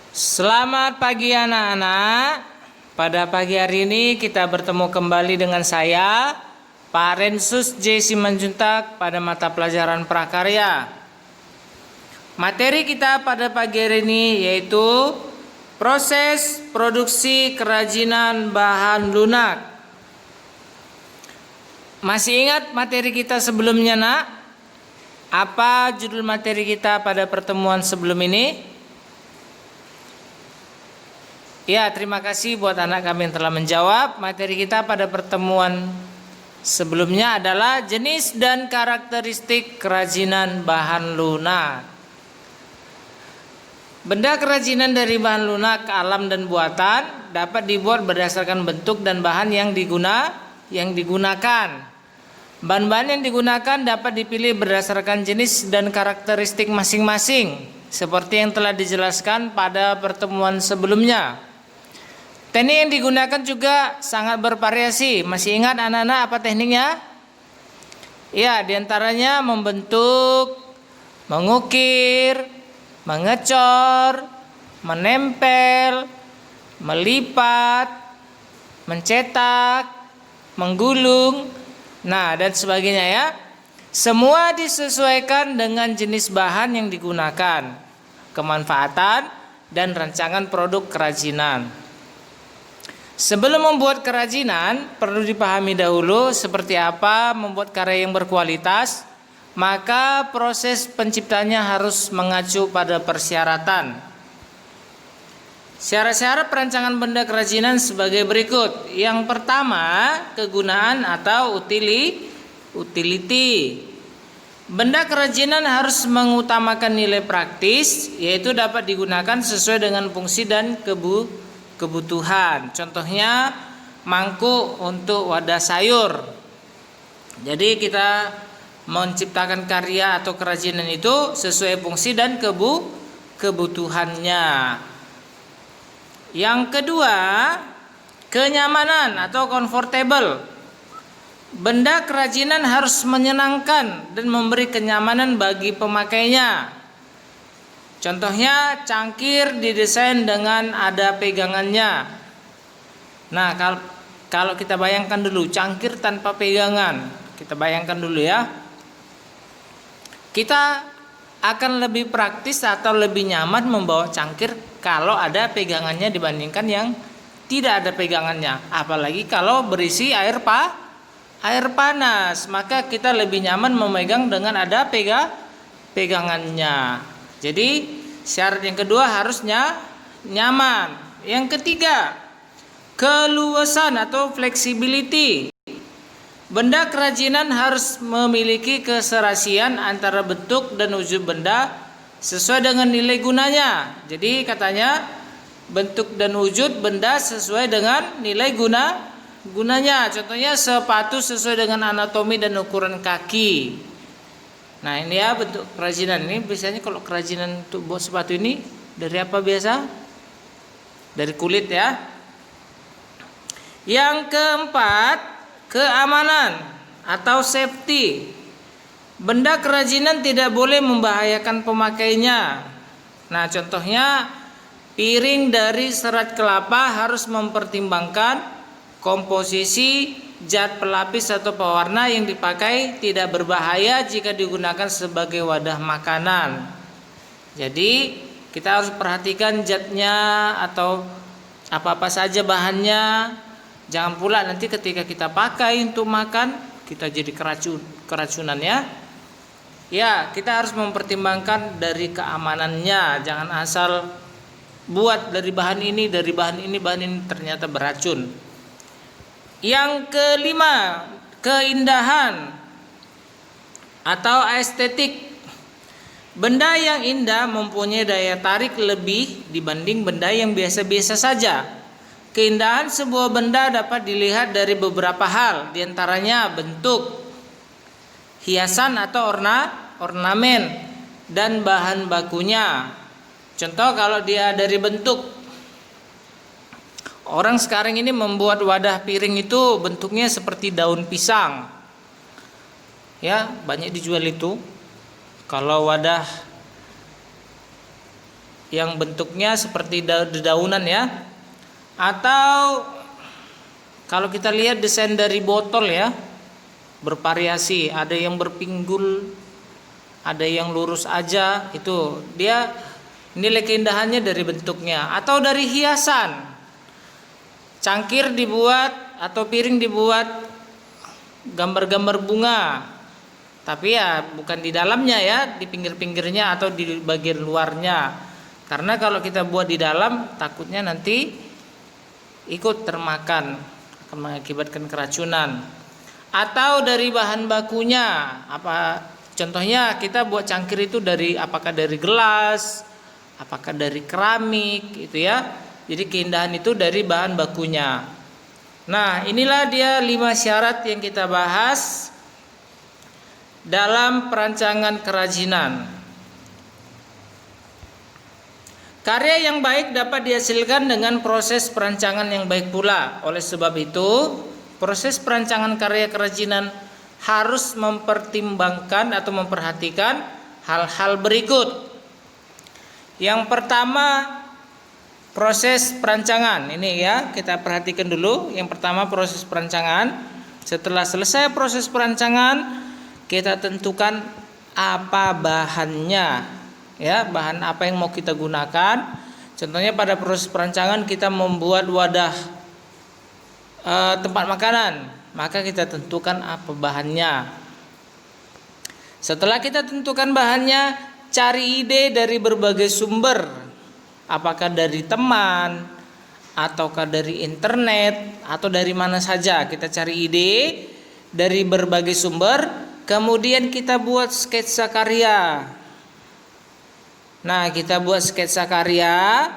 Selamat pagi anak-anak. Pada pagi hari ini kita bertemu kembali dengan saya, Pak Rensus J. Simanjuntak pada mata pelajaran prakarya. Materi kita pada pagi hari ini yaitu proses produksi kerajinan bahan lunak. Masih ingat materi kita sebelumnya, nak? Apa judul materi kita pada pertemuan sebelum ini? Ya, terima kasih buat anak kami yang telah menjawab. Materi kita pada pertemuan sebelumnya adalah jenis dan karakteristik kerajinan bahan lunak. Benda kerajinan dari bahan lunak, alam dan buatan dapat dibuat berdasarkan bentuk dan bahan yang digunakan. Bahan-bahan yang digunakan dapat dipilih berdasarkan jenis dan karakteristik masing-masing, seperti yang telah dijelaskan pada pertemuan sebelumnya. Teknik yang digunakan juga sangat bervariasi. Masih ingat anak-anak apa tekniknya? Ya, diantaranya membentuk, mengukir, mengecor, menempel, melipat, mencetak, menggulung, dan sebagainya ya. Semua disesuaikan dengan jenis bahan yang digunakan, kemanfaatan, dan rancangan produk kerajinan. Sebelum membuat kerajinan, perlu dipahami dahulu seperti apa membuat karya yang berkualitas. Maka proses penciptanya harus mengacu pada persyaratan. Syarat-syarat perancangan benda kerajinan sebagai berikut. Yang pertama, kegunaan atau utility. Benda kerajinan harus mengutamakan nilai praktis, yaitu dapat digunakan sesuai dengan fungsi dan kebutuhan. Contohnya mangkuk untuk wadah sayur. Jadi kita menciptakan karya atau kerajinan itu sesuai fungsi dan kebutuhannya. Yang kedua, kenyamanan atau comfortable. Benda kerajinan harus menyenangkan dan memberi kenyamanan bagi pemakainya. Contohnya cangkir didesain dengan ada pegangannya. Nah, kalau kita bayangkan dulu cangkir tanpa pegangan, kita bayangkan dulu ya. Kita akan lebih praktis atau lebih nyaman membawa cangkir kalau ada pegangannya dibandingkan yang tidak ada pegangannya. Apalagi kalau berisi air panas, maka kita lebih nyaman memegang dengan ada pegangannya. Jadi syarat yang kedua harusnya nyaman. Yang ketiga, keluasan atau flexibility. Benda kerajinan harus memiliki keserasian antara bentuk dan wujud benda sesuai dengan nilai gunanya. Jadi katanya bentuk dan wujud benda sesuai dengan nilai gunanya. Contohnya sepatu sesuai dengan anatomi dan ukuran kaki. Nah, ini ya bentuk kerajinan. Ini biasanya kalau kerajinan untuk buat sepatu ini dari apa biasa? Dari kulit ya. Yang keempat, keamanan atau safety. Benda kerajinan tidak boleh membahayakan pemakainya. Nah, contohnya piring dari serat kelapa harus mempertimbangkan komposisi zat pelapis atau pewarna yang dipakai tidak berbahaya jika digunakan sebagai wadah makanan. Jadi kita harus perhatikan zatnya atau apa-apa saja bahannya. Jangan pula nanti ketika kita pakai untuk makan kita jadi keracunan ya. Ya, kita harus mempertimbangkan dari keamanannya. Jangan asal buat dari bahan ini ternyata beracun. Yang kelima, keindahan atau estetik. Benda yang indah mempunyai daya tarik lebih dibanding benda yang biasa-biasa saja. Keindahan sebuah benda dapat dilihat dari beberapa hal, diantaranya bentuk, hiasan atau ornamen, dan bahan bakunya. Contoh kalau dia dari bentuk, orang sekarang ini membuat wadah piring itu bentuknya seperti daun pisang. Ya, banyak dijual itu. Kalau wadah yang bentuknya seperti dedaunan ya. Atau kalau kita lihat desain dari botol ya, bervariasi, ada yang berpinggul, ada yang lurus aja, itu dia nilai keindahannya dari bentuknya. Atau dari hiasan, cangkir dibuat atau piring dibuat gambar-gambar bunga, tapi ya bukan di dalamnya ya, di pinggir-pinggirnya atau di bagian luarnya, karena kalau kita buat di dalam takutnya nanti ikut termakan, akan mengakibatkan keracunan. Atau dari bahan bakunya, apa contohnya kita buat cangkir itu dari, apakah dari gelas, apakah dari keramik, itu ya. Jadi keindahan itu dari bahan bakunya. Nah, inilah dia 5 syarat yang kita bahas dalam perancangan kerajinan. Karya yang baik dapat dihasilkan dengan proses perancangan yang baik pula. Oleh sebab itu, proses perancangan karya kerajinan harus mempertimbangkan atau memperhatikan hal-hal berikut. Yang pertama, proses perancangan. Ini ya, kita perhatikan dulu. Yang pertama, proses perancangan. Setelah selesai proses perancangan, kita tentukan apa bahannya. Ya, bahan apa yang mau kita gunakan. Contohnya pada proses perancangan kita membuat wadah tempat makanan, maka kita tentukan apa bahannya. Setelah kita tentukan bahannya, cari ide dari berbagai sumber, apakah dari teman, ataukah dari internet, atau dari mana saja. Kita cari ide dari berbagai sumber, kemudian kita buat sketsa karya. Nah, kita buat sketsa karya,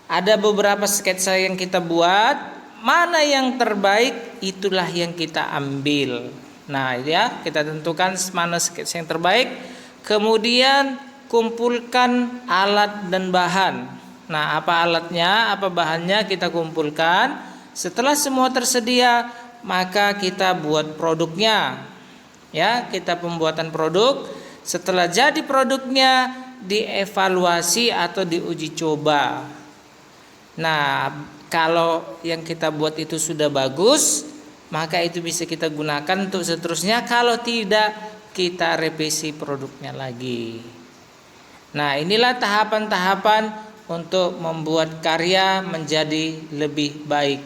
ada beberapa sketsa yang kita buat, mana yang terbaik itulah yang kita ambil. Nah, ya, kita tentukan mana sketsa yang terbaik, kemudian kumpulkan alat dan bahan. Nah, apa alatnya, apa bahannya kita kumpulkan. Setelah semua tersedia, maka kita buat produknya. Ya, kita pembuatan produk. Setelah jadi produknya, dievaluasi atau diuji coba. Nah, kalau yang kita buat itu sudah bagus, maka itu bisa kita gunakan untuk seterusnya. Kalau tidak, kita revisi produknya lagi. Nah, inilah tahapan-tahapan untuk membuat karya menjadi lebih baik.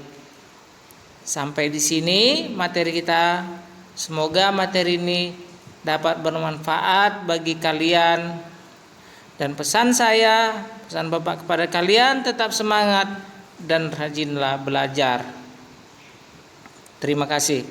Sampai di sini materi kita. Semoga materi ini dapat bermanfaat bagi kalian. Dan pesan saya, pesan Bapak kepada kalian, tetap semangat dan rajinlah belajar. Terima kasih.